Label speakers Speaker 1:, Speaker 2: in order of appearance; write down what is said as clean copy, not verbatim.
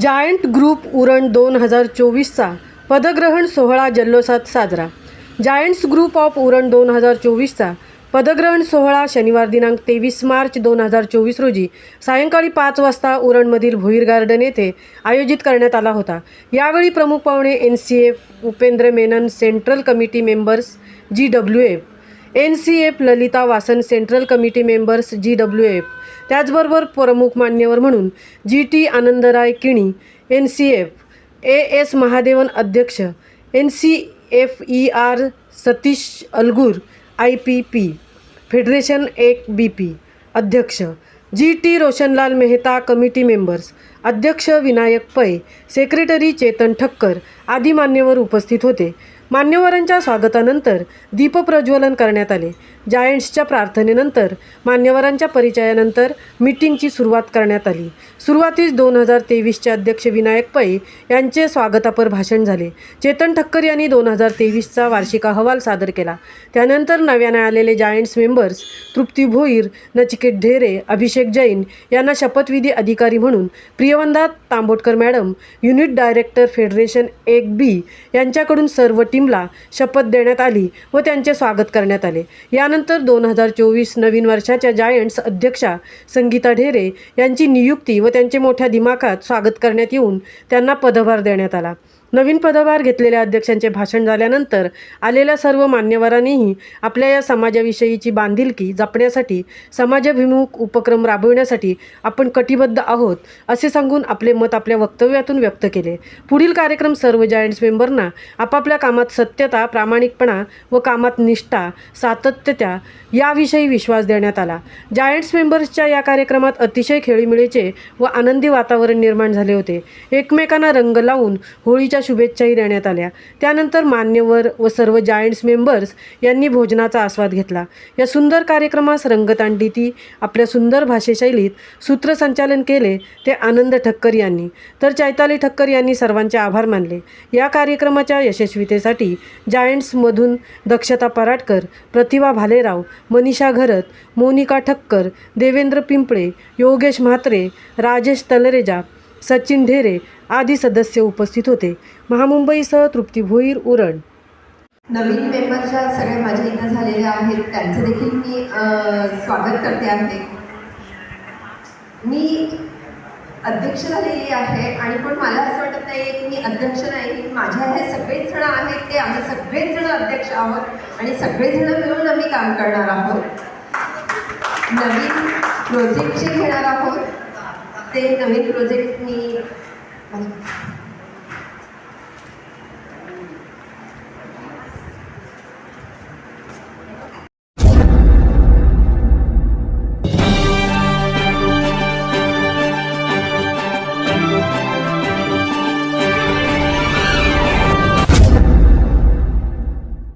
Speaker 1: Giant group Uran 2024चा पदग्रहण सोहळा जल्लोषात साजरा। जायंट्स ग्रुप ऑफ उरण 2024चा पदग्रहण सोहळा शनिवार दिनांक 23 मार्च 2024 रोजी सायंकाळी 5 वाजता उरणमधील भोईर गार्डन येथे आयोजित करण्यात आला होता। यावेळी प्रमुख पाहुणे NCF Upendra Menon central committee members GWF, NCF Lalita वासन सेंट्रल कमिटी मेंबर्स GWF, त्याचबरोबर प्रमुख मान्यवर म्हणून GT आनंदराय किणी NCF, AS महादेवन अध्यक्ष, NCFER Satish Algur IPP, federation 1 BP अध्यक्ष, GT Roshanlal Mehta committee members, अध्यक्ष विनायक पै, सेक्रेटरी चेतन ठक्कर आदी मान्यवर उपस्थित होते। मान्यवरांच्या स्वागतानंतर दीपप्रज्वलन करण्यात आले। जायंट्सच्या प्रार्थनेनंतर मान्यवरांच्या परिचयानंतर मीटिंगची सुरुवात करण्यात आली। सुरुवातीस 2023चे अध्यक्ष विनायक पै यांचे स्वागतापर भाषण झाले। चेतन ठक्कर यांनी 2023चा वार्षिक अहवाल सादर केला। त्यानंतर नव्याने आलेले जायंट्स मेंबर्स तृप्ती भोईर, नचिकेत ढेरे, अभिषेक जैन यांना शपथविधी अधिकारी म्हणून Priyavanda Tambotkar madam, unit director federation 1B यांच्याकडून सर्व टीमला शपथ देण्यात आली व त्यांचे स्वागत करण्यात आले। यानंतर 2024 नवीन वर्षाच्या जायंट्स अध्यक्षा संगीता ढेरे यांची नियुक्ती व त्यांचे मोठ्या दिमाखात स्वागत करण्यात येऊन त्यांना पदभार देण्यात आला। नवीन पदभार घेतलेल्या अध्यक्षांचे भाषण झाल्यानंतर आलेल्या सर्व मान्यवरांनीही आपल्या या समाजाविषयीची बांधिलकी जपण्यासाठी समाजाभिमुख उपक्रम राबविण्यासाठी आपण कटिबद्ध आहोत असे सांगून आपले मत आपल्या वक्तव्यातून व्यक्त केले। पुढील कार्यक्रम सर्व जायंट्स मेंबरना आपापल्या कामात सत्यता, प्रामाणिकपणा व कामात निष्ठा, सातत्यता याविषयी विश्वास देण्यात आला। जायंट्स मेंबर्सच्या या कार्यक्रमात अतिशय खेळीमेळीचे व आनंदी वातावरण निर्माण झाले होते। एकमेकांना रंग लावून होळीच्या शुभेच्छाही देण्यात आल्या। त्यानंतर मान्यवर व सर्व जायंट्स मेंबर्स यांनी भोजनाचा आस्वाद घेतला। या सुंदर कार्यक्रमास रंगतांडीती आपल्या सुंदर भाषेशैलीत सूत्रसंचालन केले ते आनंद ठक्कर यांनी, तर चैताली ठक्कर यांनी सर्वांचे आभार मानले। या कार्यक्रमाच्या यशस्वीतेसाठी जायंट्समधून दक्षता पराडकर, प्रतिभा भालेराव, मनीषा घरत, मोनिका ठक्कर, देवेंद्र पिंपळे, योगेश म्हात्रे, राजेश तलरेजा, सचिन ढेरे आदी सदस्य उपस्थित होते। महामुंबईसह तृप्ती भोईर, उरण।
Speaker 2: नवीन मेंबरच्या सगळ्या माझ्या इथं झालेल्या आहेत त्यांचे देखील मी स्वागत करते आहे। मी अध्यक्ष झालेली आहे आणि पण मला असं वाटत नाही की मी अध्यक्ष नाही, माझ्या हे सगळेच जण आहेत ते आम्ही सगळेच जण अध्यक्ष आहोत आणि सगळेजण मिळून आम्ही काम करणार आहोत। नवीन प्रोजेक्ट जे घेणार आहोत ते नवीन प्रोजेक्ट मी